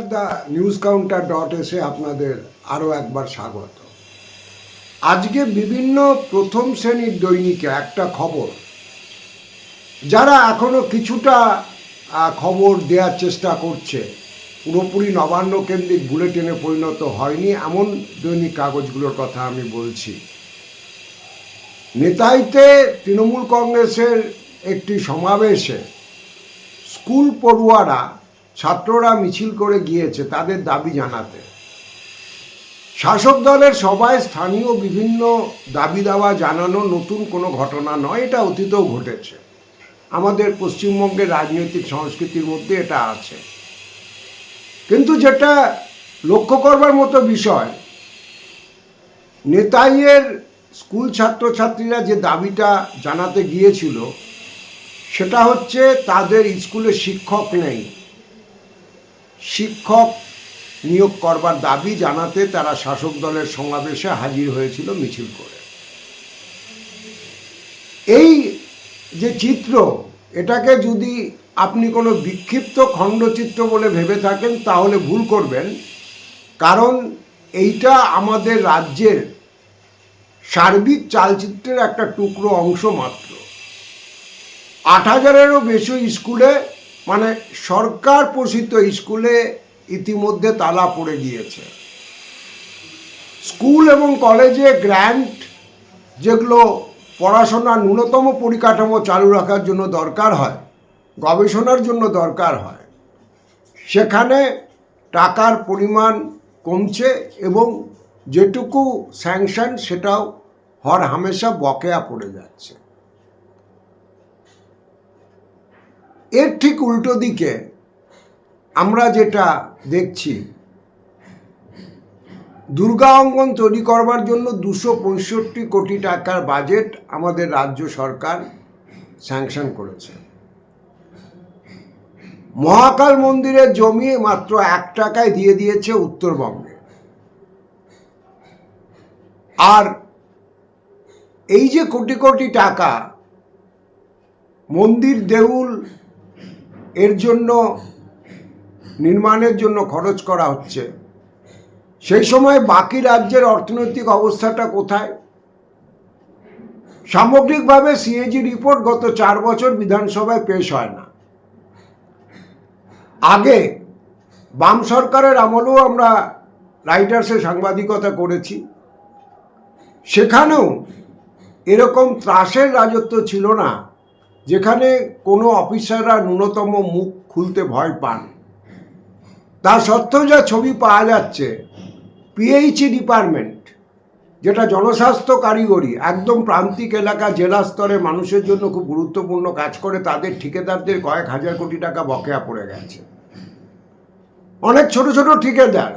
নমস্কার, the news কাউন্টার.এ আপনাদের আরও একবার স্বাগত। আজকে বিভিন্ন প্রথম শ্রেণীর দৈনিকে একটা খবর, যারা এখনো কিছুটা খবর দেওয়ার চেষ্টা করছে, পুরোপুরি নবান্ন কেন্দ্রিক বুলেটিনে পরিণত হয়নি এমন দৈনিক কাগজগুলোর কথা আমি বলছি। নেতাইতে তৃণমূল কংগ্রেসের একটি সমাবেশে স্কুল পড়ুয়ারা, ছাত্ররা মিছিল করে গিয়েছে তাদের দাবি জানাতে। শাসক দলের সবাই স্থানীয় বিভিন্ন দাবি দাওয়া জানানো নতুন কোনো ঘটনা নয়, এটা অতীতেও ঘটেছে। আমাদের পশ্চিমবঙ্গের রাজনৈতিক সংস্কৃতির মধ্যে এটা আছে। কিন্তু যেটা লক্ষ্য করবার মতো বিষয়, নেতাইয়ের স্কুল ছাত্রছাত্রীরা যে দাবিটা জানাতে গিয়েছিল সেটা হচ্ছে তাদের স্কুলে শিক্ষক নেই, শিক্ষক নিয়োগ করবার দাবি জানাতে তারা শাসক দলের সমাবেশে হাজির হয়েছিল মিছিল করে। এই যে চিত্র, এটাকে যদি আপনি কোনো বিক্ষিপ্ত খণ্ডচিত্র বলে ভেবে থাকেন তাহলে ভুল করবেন, কারণ এইটা আমাদের রাজ্যের সার্বিক চালচিত্রের একটা টুকরো অংশ মাত্র। ৮,০০০-এরও বেশি স্কুলে, মানে সরকার পোষিত স্কুলে ইতিমধ্যে তালা পড়ে গিয়েছে। স্কুল এবং কলেজে গ্র্যান্ট, যেগুলো পড়াশোনার ন্যূনতম পরিকাঠামো চালু রাখার জন্য দরকার হয়, গবেষণার জন্য দরকার হয়, সেখানে টাকার পরিমাণ কমছে এবং যেটুকু স্যাংশন সেটাও হর হামেশা বকেয়া পড়ে যাচ্ছে। এর ঠিক উল্টো দিকে আমরা যেটা দেখছি, দুর্গা অঙ্গন তৈরি করবার জন্য 265 কোটি টাকার বাজেট আমাদের রাজ্য সরকার স্যাংশন করেছে। মহাকাল মন্দিরের জমি মাত্র 1 টাকায় দিয়ে দিয়েছে উত্তরবঙ্গে। আর এই যে কোটি কোটি টাকা মন্দির দেউল এর জন্য, নির্মাণের জন্য খরচ করা হচ্ছে, সেই সময় বাকি রাজ্যের অর্থনৈতিক অবস্থাটা কোথায়? সামগ্রিকভাবে সিএজি রিপোর্ট গত 4 বছর বিধানসভায় পেশ হয় না। আগে বাম সরকারের আমলেও আমরা রাইটার্সে সাংবাদিকতা করেছি, সেখানেও এরকম ত্রাসের রাজত্ব ছিল না যেখানে কোনো অফিসাররা ন্যূনতম মুখ খুলতে ভয় পান। তা সত্ত্বেও যা ছবি পাওয়া যাচ্ছে, পিএইচই ডিপার্টমেন্ট, যেটা জনস্বাস্থ্য কারিগরি, একদম প্রান্তিক এলাকা জেলা স্তরে মানুষের জন্য খুব গুরুত্বপূর্ণ কাজ করে, তাদের ঠিকাদারদের কয়েক হাজার কোটি টাকা বকেয়া পড়ে গেছে। অনেক ছোট ছোট ঠিকাদার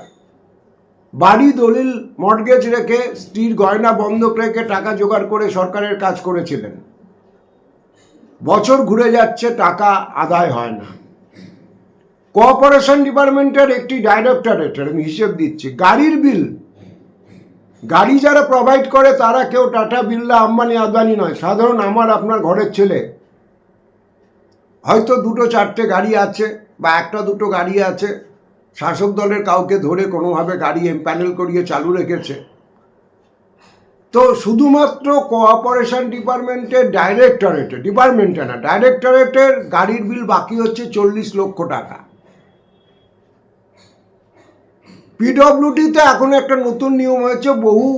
বাড়ি দলিল মর্টগেজ রেখে, স্ত্রীর গয়না বন্ধক রেখে টাকা জোগাড় করে সরকারের কাজ করেছিলেন। বছর ঘুরে যাচ্ছে, টাকা আদায় হয় না। কোঅপারেশন ডিপার্টমেন্টের একটি ডাইরেক্টরেটের, আমি হিসেব দিচ্ছি, গাড়ির বিল, গাড়ি যারা প্রোভাইড করে তারা কেউ টাটা বিড়লা আম্বানি আদানি নয়, সাধারণ আমার আপনার ঘরের ছেলে। হয়তো 2-4টে গাড়ি আছে বা 1-2 গাড়ি আছে, শাসক দলের কাউকে ধরে কোনোভাবে গাড়ি এমপ্যানেল করিয়ে চালু রেখেছে। তো শুধুমাত্র কোঅপারেশন ডিপার্টমেন্টের ডাইরেক্টরেটের গাড়ির বিল বাকি হচ্ছে 40 লক্ষ টাকা। পিডব্লিউডিতে এখন একটা নতুন নিয়ম হয়েছে, বহু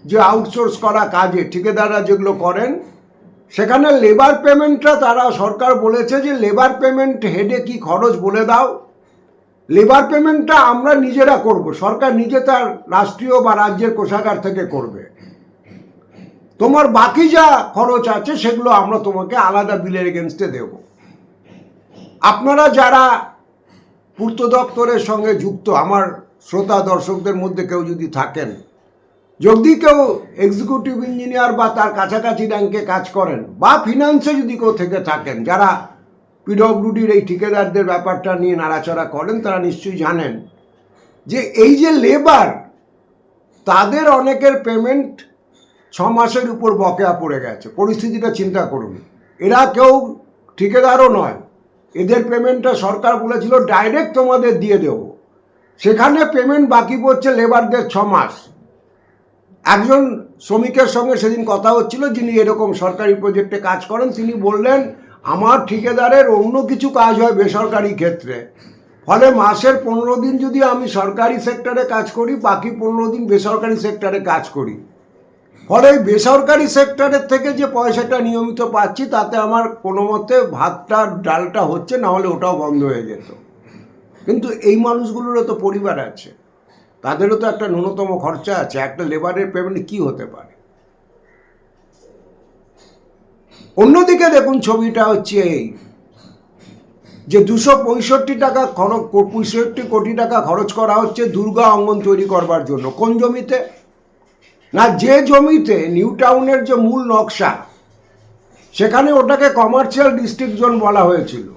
যে আউটসোর্স করা কাজে ঠিকাদাররা যেগুলো করেন, সেখানে লেবার পেমেন্টটা তারা, সরকার বলেছে যে লেবার পেমেন্ট হেডে কি খরচ বলে দাও, লেবার পেমেন্টটা আমরা নিজেরা করব, সরকার নিজে তার রাষ্ট্রীয় বা রাজ্যের কোষাগার থেকে করবে। তোমার বাকি যা খরচ আছে সেগুলো আমরা তোমাকে আলাদা বিলের এগেনস্টে দেব। আপনারা যারা পূর্ত দপ্তরের সঙ্গে যুক্ত, আমার শ্রোতা দর্শকদের মধ্যে কেউ যদি থাকেন, যদি কেউ এক্সিকিউটিভ ইঞ্জিনিয়ার বা তার কাছাকাছি র্যাঙ্কে কাজ করেন, বা ফিনান্সে যদি কেউ থেকে থাকেন, যারা পিডব্লিউডির এই ঠিকাদারদের ব্যাপারটা নিয়ে নাড়াচাড়া করেন, তারা নিশ্চয়ই জানেন যে এই যে লেবার, তাদের অনেকের পেমেন্ট 6 মাসের উপর বকেয়া পড়ে গেছে। পরিস্থিতিটা চিন্তা করুন। এরা কেউ ঠিকাদারও নয়, এদের পেমেন্টটা সরকার বলেছিল ডাইরেক্ট তোমাদের দিয়ে দেব, সেখানে পেমেন্ট বাকি পড়ছে লেবারদের 6 মাস। একজন শ্রমিকের সঙ্গে সেদিন কথা হচ্ছিল, যিনি এরকম সরকারি প্রজেক্টে কাজ করেন, তিনি বললেন আমার ঠিকাদারের অন্য কিছু কাজ হয় বেসরকারি ক্ষেত্রে, ফলে মাসের 15 দিন যদি আমি সরকারি সেক্টরে কাজ করি, বাকি 15 দিন বেসরকারি সেক্টরে কাজ করি, ফলে বেসরকারি সেক্টরের থেকে যে পয়সাটা নিয়মিত পাচ্ছি তাতে আমার কোনো মতে ভাতটা ডালটা হচ্ছে, না হলে ওটাও বন্ধ হয়ে যেত। কিন্তু এই মানুষগুলোরও তো পরিবার আছে, তাদেরও তো একটা ন্যূনতম খরচা আছে। একটা লেবারের পেমেন্ট কি হতে পারে? অন্যদিকে দেখুন, ছবিটা হচ্ছে এই যে 265 কোটি টাকা খরচ করা হচ্ছে দুর্গা অঙ্গন তৈরি করবার জন্য। কোন জমিতে? না, যে জমিতে নিউ টাউনের যে মূল নকশা, সেখানে ওটাকে কমার্শিয়াল ডিস্ট্রিক্ট জোন বলা হয়েছিল।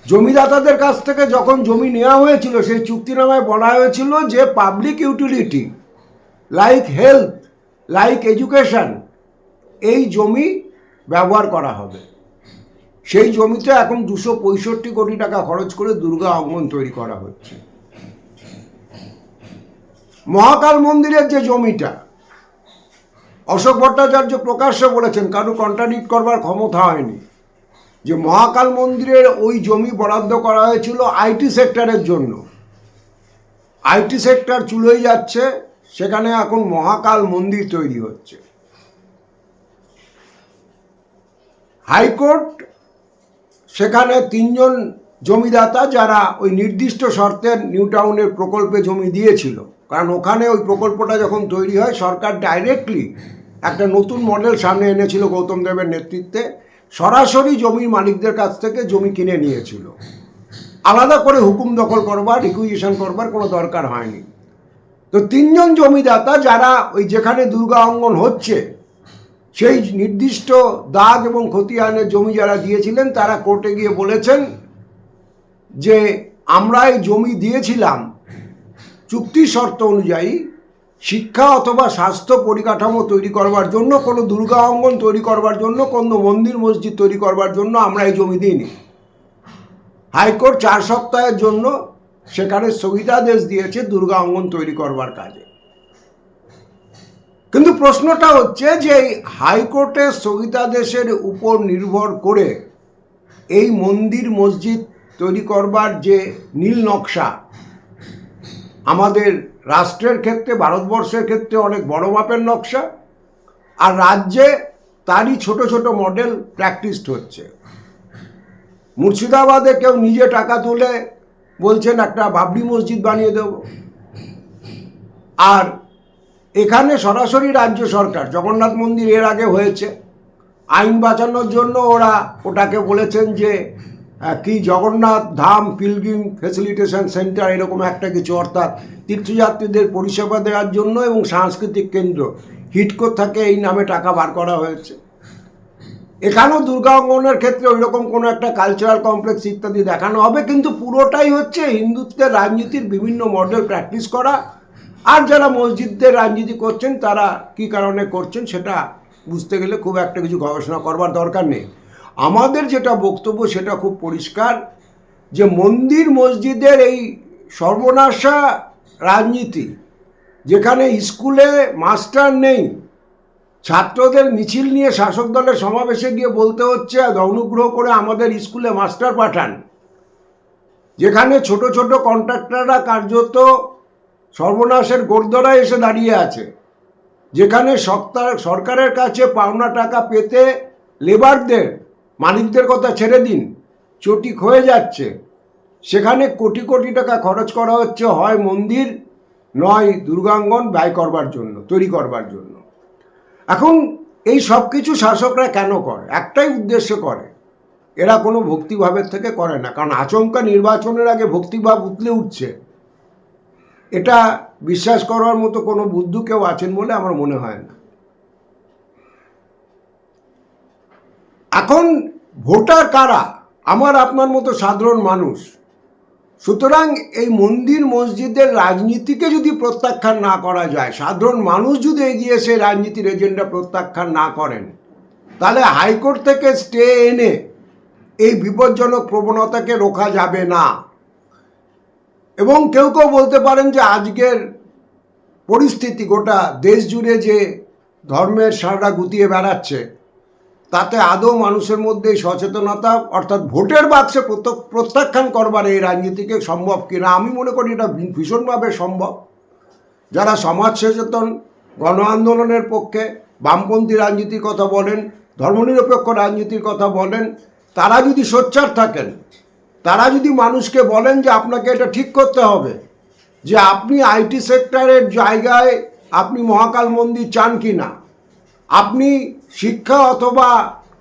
জমিদাতাদের কাছ থেকে যখন জমি নেওয়া হয়েছিল, সেই চুক্তিনামায় বলা হয়েছিল যে public utility like health, like education, এই জমি ব্যবহার করা হবে। সেই জমিতে এখন 265 কোটি টাকা খরচ করে দুর্গা অঙ্গন তৈরি করা হচ্ছে। মহাকাল মন্দিরের যে জমিটা, অশোক ভট্টাচার্য প্রকাশ্যে বলেছেন, কারো কন্ট্রাডিক্ট করবার ক্ষমতা হয়নি, যে মহাকাল মন্দিরের ওই জমি বরাদ্দ করা হয়েছিল আইটি সেক্টরের জন্য। আইটি সেক্টর চুলোই যাচ্ছে, সেখানে এখন মহাকাল মন্দির তৈরি হচ্ছে। হাইকোর্ট সেখানে 3 জন জমিদাতা যারা ওই নির্দিষ্ট শর্তে নিউ টাউনের প্রকল্পে জমি দিয়েছিল, কারণ ওখানে ওই প্রকল্পটা যখন তৈরি হয় সরকার ডাইরেক্টলি একটা নতুন মডেল সামনে এনেছিল গৌতম দেবের নেতৃত্বে, সরাসরি জমির মালিকদের কাছ থেকে জমি কিনে নিয়েছিল, আলাদা করে হুকুম দখল করবার, রিকুইজিশন করবার কোনো দরকার হয়নি। তো 3 জন জমিদাতা যারা ওই যেখানে দুর্গা অঙ্গন হচ্ছে সেই নির্দিষ্ট দাগ এবং খতিয়ানের জমি যারা দিয়েছিলেন, তারা কোর্টে গিয়ে বলেছেন যে আমরা এই জমি দিয়েছিলাম চুক্তি শর্ত অনুযায়ী শিক্ষা অথবা স্বাস্থ্য পরিকাঠামো তৈরি করবার জন্য, কোনো দুর্গা অঙ্গন তৈরি করবার জন্য, কোনো মন্দির মসজিদ তৈরি করবার জন্য আমরা এই জমি দিইনি। হাইকোর্ট 4 সপ্তাহের জন্য সেখানে স্থগিতাদেশ দিয়েছে দুর্গা অঙ্গন তৈরি করবার কাজে। কিন্তু প্রশ্নটা হচ্ছে যে হাইকোর্টের স্থগিতাদেশের উপর নির্ভর করে এই মন্দির মসজিদ তৈরি করবার যে নীল নকশা, আমাদের রাষ্ট্রের ক্ষেত্রে, ভারতবর্ষের ক্ষেত্রে অনেক বড় মাপের নকশা, আর রাজ্যে তারই ছোট ছোট মডেল প্র্যাকটিসড হচ্ছে। মুর্শিদাবাদে কেউ নিজে টাকা তুলে বলছেন একটা বাবরি মসজিদ বানিয়ে দেব, আর এখানে সরাসরি রাজ্য সরকার, জগন্নাথ মন্দির এর আগে হয়েছে, আইন বাঁচানোর জন্য ওরা ওটাকে বলেছেন যে কি Jagannath Dham pilgrim facilitation centre, এরকম একটা কিছু, অর্থাৎ তীর্থযাত্রীদের পরিষেবা দেওয়ার জন্য এবং সাংস্কৃতিক কেন্দ্র, হিডকো থেকে এই নামে টাকা বার করা হয়েছে। এখানেও দুর্গা অঙ্গনের ক্ষেত্রে ওই রকম কোনো একটা কালচারাল কমপ্লেক্স ইত্যাদি দেখানো হবে, কিন্তু পুরোটাই হচ্ছে হিন্দুত্বের রাজনীতির বিভিন্ন মডেল প্র্যাকটিস করা। আর যারা মসজিদদের রাজনীতি করছেন তারা কি কারণে করছেন সেটা বুঝতে গেলে খুব একটা কিছু গবেষণা করবার দরকার নেই। আমাদের যেটা বক্তব্য সেটা খুব পরিষ্কার, যে মন্দির মসজিদের এই সর্বনাশা রাজনীতি, যেখানে স্কুলে মাস্টার নেই, ছাত্রদের মিছিল নিয়ে শাসক দলের সমাবেশে গিয়ে বলতে হচ্ছে অনুগ্রহ করে আমাদের স্কুলে মাস্টার পাঠান, যেখানে ছোট ছোট কন্ট্রাক্টররা কার্যত সর্বনাশের গোড়দোড়ায় এসে দাঁড়িয়ে আছে, যেখানে সরকারের কাছে পাওনা টাকা পেতে লেবারদের, মালিকদের কথা ছেড়ে দিন, চটি হয়ে যাচ্ছে, সেখানে কোটি কোটি টাকা খরচ করা হচ্ছে হয় মন্দির নয় দুর্গাঙ্গন ব্যয় করবার জন্য, তৈরি করবার জন্য। এখন এই সব কিছু শাসকরা কেন করে? একটাই উদ্দেশ্য করে, এরা কোনো ভক্তিভাবের থেকে করে না, কারণ আচমকা নির্বাচনের আগে ভক্তিভাব উতলে উঠছে, এটা বিশ্বাস করার মতো কোনো বুদ্ধ কেউ আছেন বলে আমার মনে হয় না। এখন ভোটার কারা? আমার আপনার মতো সাধারণ মানুষ। সুতরাং এই মন্দির মসজিদের রাজনীতিকে যদি প্রত্যাখ্যান না করা যায়, সাধারণ মানুষ যদি এগিয়ে এসে রাজনীতির এজেন্ডা প্রত্যাখ্যান না করেন, তাহলে হাইকোর্ট থেকে স্টে এনে এই বিপজ্জনক প্রবণতাকে রোখা যাবে না। এবং কেউ কেউ বলতে পারেন যে আজকের পরিস্থিতি গোটা দেশ জুড়ে যে ধর্মের সারা গুতিয়ে বেড়াচ্ছে, তাতে আদৌ মানুষের মধ্যে সচেতনতা অর্থাৎ ভোটের বাক্সে প্রত্যাখ্যান করবার এই রাজনীতিকে সম্ভব কিনা। আমি মনে করি এটা ভীষণভাবে সম্ভব। যারা সমাজ সচেতন, গণ আন্দোলনের পক্ষে, বামপন্থী রাজনীতির কথা বলেন, ধর্মনিরপেক্ষ রাজনীতির কথা বলেন, তারা যদি সোচ্চার থাকেন, তারা যদি মানুষকে বলেন যে আপনাকে এটা ঠিক করতে হবে, যে আপনি আইটি সেক্টরের জায়গায় আপনি মহাকাল মন্দির চান কি না, আপনি শিক্ষা অথবা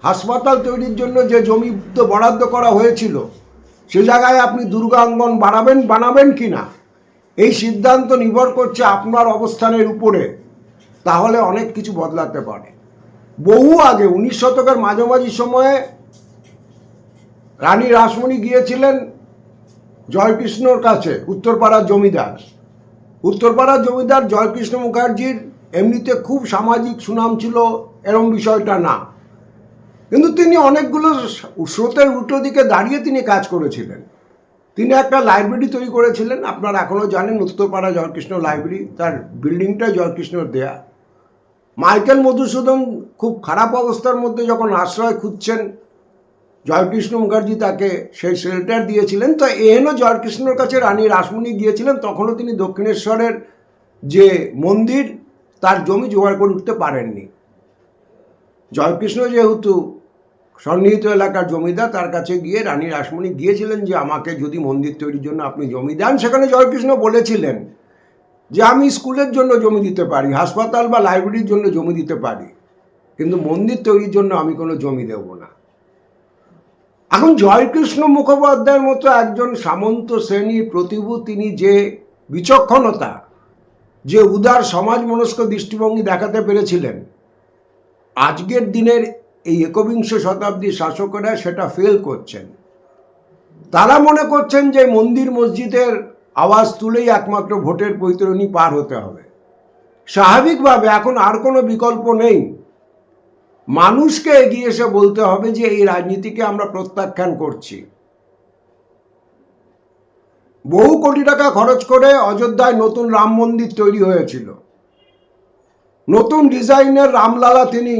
হাসপাতাল তৈরির জন্য যে জমি বরাদ্দ করা হয়েছিল সে জায়গায় আপনি দুর্গাঙ্গন বানাবেন কি না, এই সিদ্ধান্ত নির্ভর করছে আপনার অবস্থানের উপরে। তাহলে অনেক কিছু বদলাতে পারে। বহু আগে 19 শতকের মাঝামাঝি সময়ে রানী রাসমণি গিয়েছিলেন জয়কৃষ্ণর কাছে, উত্তরপাড়ার জমিদার জয়কৃষ্ণ মুখার্জির এমনিতে খুব সামাজিক সুনাম ছিল এরম বিষয়টা না, কিন্তু তিনি অনেকগুলো স্রোতের উল্টো দিকে দাঁড়িয়ে তিনি কাজ করেছিলেন। তিনি একটা লাইব্রেরি তৈরি করেছিলেন, আপনারা এখনও জানেন উত্তরপাড়া জয়কৃষ্ণ লাইব্রেরি, তার বিল্ডিংটাই জয়কৃষ্ণর দেয়া। মাইকেল মধুসূদন খুব খারাপ অবস্থার মধ্যে যখন আশ্রয় খুঁজছেন, জয়কৃষ্ণ মুখার্জি তাকে সেই শেল্টার দিয়েছিলেন। তো এহেন জয়কৃষ্ণর কাছে রানী রাসমণি গিয়েছিলেন, তখনও তিনি দক্ষিণেশ্বরের যে মন্দির তার জমি জোগাড় করে উঠতে পারেননি। জয়কৃষ্ণ যেহেতু সন্নিহিত এলাকার জমিদার, তার কাছে গিয়ে রানী রাসমণি গিয়েছিলেন যে আমাকে যদি মন্দির তৈরির জন্য আপনি জমি দেন। সেখানে জয়কৃষ্ণ বলেছিলেন যে আমি স্কুলের জন্য জমি দিতে পারি, হাসপাতাল বা লাইব্রেরির জন্য জমি দিতে পারি, কিন্তু মন্দির তৈরির জন্য আমি কোনো জমি দেব না। এখন জয়কৃষ্ণ মুখোপাধ্যায়ের মতো একজন সামন্ত শ্রেণীর প্রতিভু, তিনি যে বিচক্ষণতা, যে উদার সমাজ মনস্ক দৃষ্টিভঙ্গি দেখাতে পেরেছিলেন, আজকের দিনের এই একবিংশ শতাব্দীর শাসকেরা সেটা ফেল করছেন। তারা মনে করছেন যে মন্দির মসজিদের আওয়াজ তুলেই একমাত্র ভোটের বৈতরণী পার হতে হবে। স্বাভাবিকভাবে এখন আর কোনো বিকল্প নেই, মানুষকে এগিয়ে এসে বলতে হবে যে এই রাজনীতিকে আমরা প্রত্যাখ্যান করছি। বহু কোটি টাকা খরচ করে অযোধ্যায় নতুন রাম মন্দির তৈরি হয়েছিল, নতুন ডিজাইনের রামলালা তিনি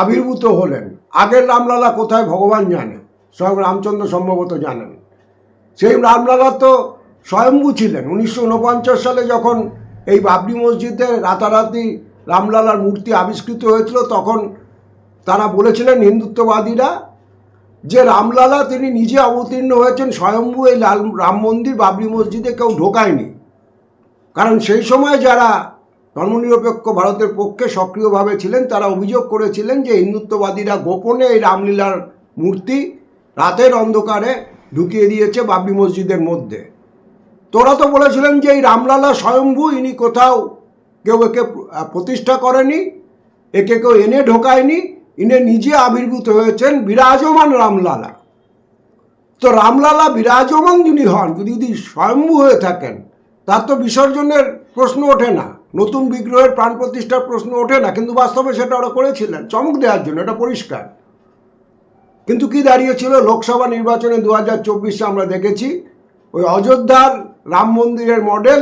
আবির্ভূত হলেন। আগের রামলালা কোথায় ভগবান জানে, স্বয়ং রামচন্দ্র সম্ভবত জানেন। সেই রামলালা তো স্বয়ম্ভু ছিলেন। 1949 সালে যখন এই বাবরি মসজিদে রাতারাতি রামলালার মূর্তি আবিষ্কৃত হয়েছিল, তখন তারা বলেছিলেন হিন্দুত্ববাদীরা যে রামলালা তিনি নিজে অবতীর্ণ হয়েছেন স্বয়ম্ভু, এই রাম মন্দির বাবরি মসজিদে কেউ ঢোকায়নি। কারণ সেই সময় যারা ধর্মনিরপেক্ষ ভারতের পক্ষে সক্রিয়ভাবে ছিলেন, তারা অভিযোগ করেছিলেন যে হিন্দুত্ববাদীরা গোপনে এই রামলীলার মূর্তি রাতের অন্ধকারে ঢুকিয়ে দিয়েছে বাবরি মসজিদের মধ্যে। তোরা তো বলেছিলেন যে এই রামলালা স্বয়ম্ভু, ইনি কোথাও কেউ একে প্রতিষ্ঠা করেনি, একে কেউ এনে ঢোকায়নি, ইনি নিজে আবির্ভূত হয়েছেন বিরাজমান রামলালা। তো রামলালা বিরাজমান যিনি হন, যদি স্বয়ম্ভু হয়ে থাকেন, তার তো বিসর্জনের প্রশ্ন ওঠে না, নতুন বিগ্রহের প্রাণ প্রতিষ্ঠার প্রশ্ন ওঠে না। কিন্তু বাস্তবে সেটা ওরা করেছিলেন চমক দেওয়ার জন্য, এটা পরিষ্কার। কিন্তু কি দাঁড়িয়েছিল লোকসভা নির্বাচনে 2024-এ আমরা দেখেছি, ওই অযোধ্যার রাম মন্দিরের মডেল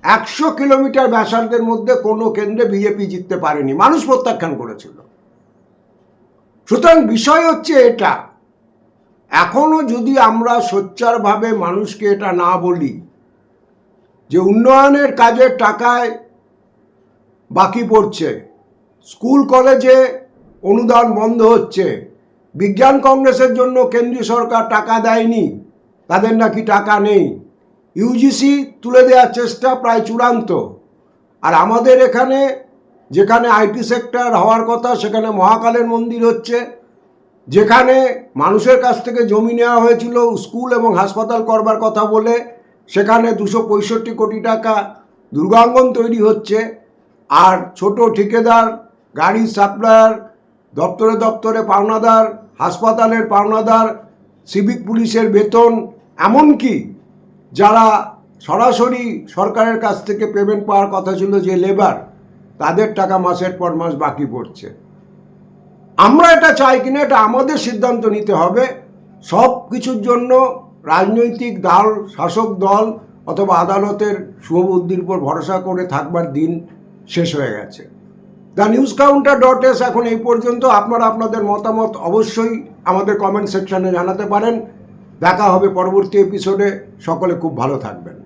100 কিলোমিটার ব্যাসার্ধের মধ্যে কোনো কেন্দ্রে বিজেপি জিততে পারেনি, মানুষ প্রত্যাখ্যান করেছিল। সুতরাং বিষয় হচ্ছে এটা, এখনো যদি আমরা সোচ্চারভাবে মানুষকে এটা না বলি যে উন্নয়নের কাজের টাকায় বাকি পড়ছে, স্কুল কলেজে অনুদান বন্ধ হচ্ছে, বিজ্ঞান কংগ্রেসের জন্য কেন্দ্রীয় সরকার টাকা দেয়নি, তাদের নাকি টাকা নেই, ইউজিসি তুলে দেওয়ার চেষ্টা প্রায় চূড়ান্ত, আর আমাদের এখানে যেখানে আইটি সেক্টর হওয়ার কথা সেখানে মহাকালের মন্দির হচ্ছে, যেখানে মানুষের কাছ থেকে জমি নেওয়া হয়েছিল স্কুল এবং হাসপাতাল করবার কথা বলে, সেখানে 265 কোটি টাকা দুর্গাঙ্গন তৈরি হচ্ছে, আর ছোট ঠিকাদার, গাড়ি সাপ্লায়ার, দপ্তরে দপ্তরে পাওনাদার, হাসপাতালের পাওনাদার, সিভিক পুলিশের বেতন, এমনকি যারা সরাসরি সরকারের কাছ থেকে পেমেন্ট পাওয়ার কথা ছিল যে লেবার, তাদের টাকা মাসের পর মাস বাকি পড়ছে। আমরা এটা চাই কিনা এটা আমাদের সিদ্ধান্ত নিতে হবে। সব কিছুর জন্য রাজনৈতিক দল, শাসক দল অথবা আদালতের শুভবুদ্ধির উপর ভরসা করে থাকবার দিন শেষ হয়ে গেছে। TheNewsCounter.s এখন এই পর্যন্ত। আপনারা আপনাদের মতামত অবশ্যই আমাদের কমেন্ট সেকশনে জানাতে পারেন। দেখা হবে পরবর্তী এপিসোডে। সকলে খুব ভালো থাকবেন।